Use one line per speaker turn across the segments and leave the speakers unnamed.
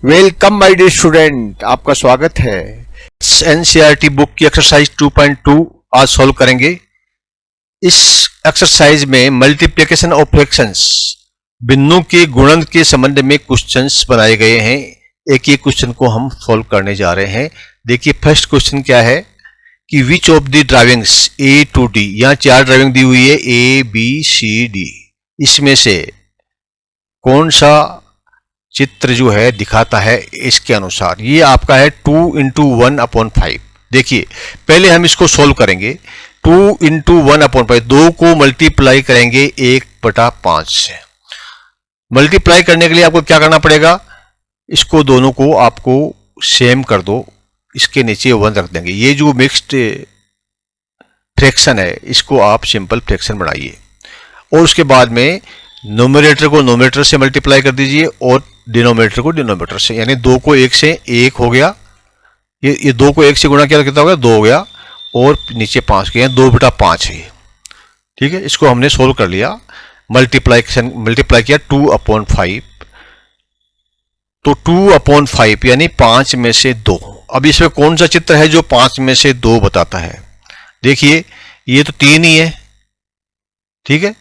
Welcome my dear student, आपका स्वागत है। एनसीईआरटी बुक की एक्सरसाइज 2.2 आज सॉल्व करेंगे। इस एक्सरसाइज में मल्टीप्लिकेशन ऑफ फ्रैक्शंस, भिन्नों के गुणन के संबंध में क्वेश्चंस बनाए गए हैं। एक एक क्वेश्चन को हम सॉल्व करने जा रहे हैं। देखिए फर्स्ट क्वेश्चन क्या है कि which of the drivings A to D, यहाँ 4 ड्राइविंग दी हुई है ए बी सी डी, इसमें से कौन सा चित्र जो है दिखाता है इसके अनुसार। ये आपका है 2 इंटू 1/5। देखिए पहले हम इसको सोल्व करेंगे। 2 इंटू 1/5, 2 को मल्टीप्लाई करेंगे 1/5 से। मल्टीप्लाई करने के लिए आपको क्या करना पड़ेगा, इसको दोनों को आपको सेम कर दो, इसके नीचे 1 रख देंगे। ये जो मिक्स्ड फ्रैक्शन है इसको आप सिंपल फ्रैक्शन बनाइए और उसके बाद में नोमिनेटर को नोमिनेटर से मल्टीप्लाई कर दीजिए और डिनोमिनेटर को डिनोमिनेटर से, यानी 2 को 1 से 1 हो गया। ये 2 को 1 से गुणा किया कितना हो गया, 2 हो गया, और नीचे 5 किया, 2/5 है। ठीक है, इसको हमने सोल्व कर लिया। मल्टीप्लाई किया 2/5, तो 2/5 यानी 5 में से 2। अब इसमें कौन सा चित्र है जो 5 में से 2 बताता है। देखिए ये तो 3 ही है, ठीक है,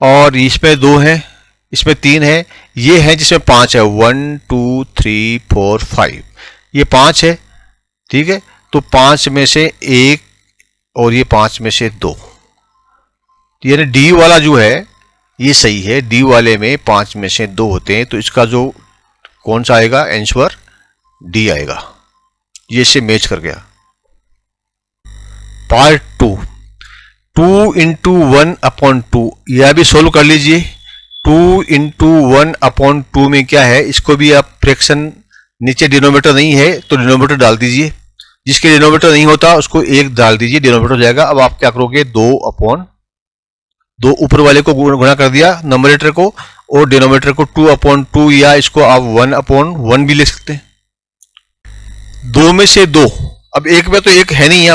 और इसमें 2 है, इसमें 3 है, ये है जिसमें 5 है, 1 2 3 4 5, ये 5 है। ठीक है, तो 5 में से 1 और ये 5 में से 2, यानी डी वाला जो है ये सही है। डी वाले में 5 में से 2 होते हैं, तो इसका जो कौन सा आएगा आंसर, डी आएगा। ये से मैच कर गया। पार्ट 2 इंटू 1/2, यह भी सोल्व कर लीजिए। 2 इंटू 1/2 में क्या है, इसको भी आप फ्रैक्शन, नीचे डिनोमिनेटर नहीं है तो डिनोमिनेटर डाल दीजिए, जिसके डिनोमिनेटर नहीं होता उसको 1 डाल दीजिए, डिनोमिनेटर हो जाएगा। अब आप क्या करोगे, 2/2 ऊपर वाले को गुणा कर दिया नोमिनेटर को, और डिनोमिनेटर को 2/2, या इसको आप 1/1 भी ले सकते हैं। 2 में से 2, अब 1 में तो 1 है नहीं,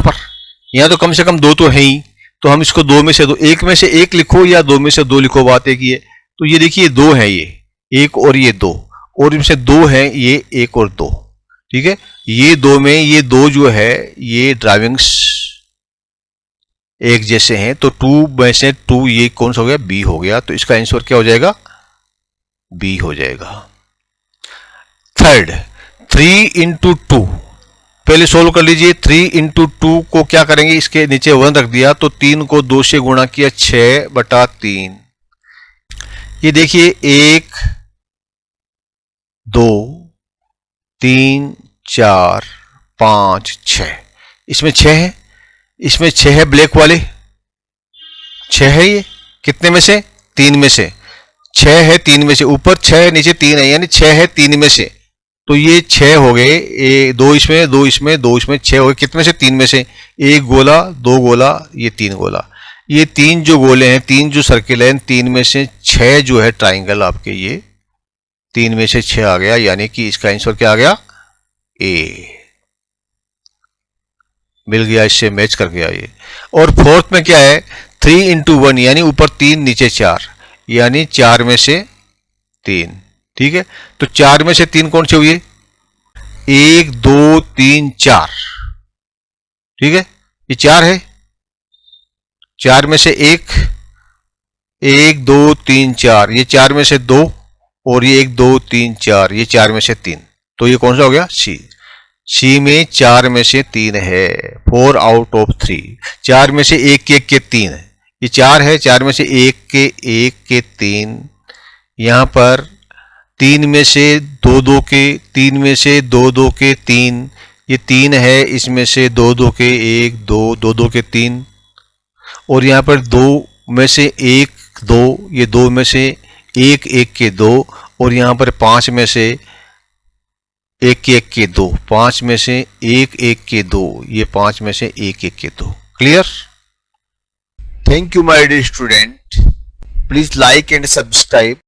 यहाँ तो कम से कम 2 तो है ही, तो हम इसको 2 में से 2, 1 में से 1 लिखो या 2 में से 2 लिखो, बात एक ही है। तो ये देखिए 2 है, ये 1 और ये 2, और इनसे 2 है, ये 1 और 2। ठीक है, ये 2 में ये 2 जो है ये ड्राइविंग्स एक जैसे हैं, तो 2 में से 2 ये कौन सा हो गया, बी हो गया। तो इसका आंसर क्या हो जाएगा, बी हो जाएगा। थर्ड 3 इंटू 2, पहले सोल्व कर लीजिए। 3 इंटू 2 को क्या करेंगे, इसके नीचे 1 रख दिया, तो 3 को 2 से गुणा किया, 6/3। ये देखिए 1 2 3 4 5 6, इसमें 6 है, इसमें 6 है, ब्लैक वाले 6 है। ये कितने में से, 3 में से 6 है, 3 में से, ऊपर 6 है नीचे 3 है, यानी 6 है 3 में से, तो ये 6 हो गए। 2 इसमें 2 इसमें 2 इसमें, 6 हो गए, कितने से, 3 में से, 1 गोला 2 गोला, ये 3 गोला। ये 3 जो गोले हैं, 3 जो सर्किल हैं, 3 में से 6 जो है ट्राइंगल आपके, ये 3 में से 6 आ गया, यानी कि इसका आंसर क्या आ गया, ए मिल गया, इससे मैच कर गया ये। और फोर्थ में क्या है, 3 इंटू 1, यानी ऊपर 3 नीचे 4, यानी 4 में से 3। ठीक है, तो 4 में से 3 कौन से हुए, 1 2 3 4। ठीक है, ये 4 है, 4 में से 1 2 3 4, ये 4 में से 2, और ये 1 2 3 4, ये 4 में से 3, तो ये कौन सा हो गया, सी में 4 में से 3 है, 4 आउट ऑफ 3। 4 में से 1 के 3 है, ये 4 है, 4 में से 1 के 3, यहां पर 3 में से 2 के 3 में से 2 के 3, ये 3 है, इसमें से 2 के 1 2 के 3, और यहाँ पर 2 में से 1 2, ये 2 में से 1 के 2, और यहाँ पर 5 में से 1 के 2, 5 में से 1 के 2, ये 5 में से 1 के 2। Clear? Thank you my dear student, please like and subscribe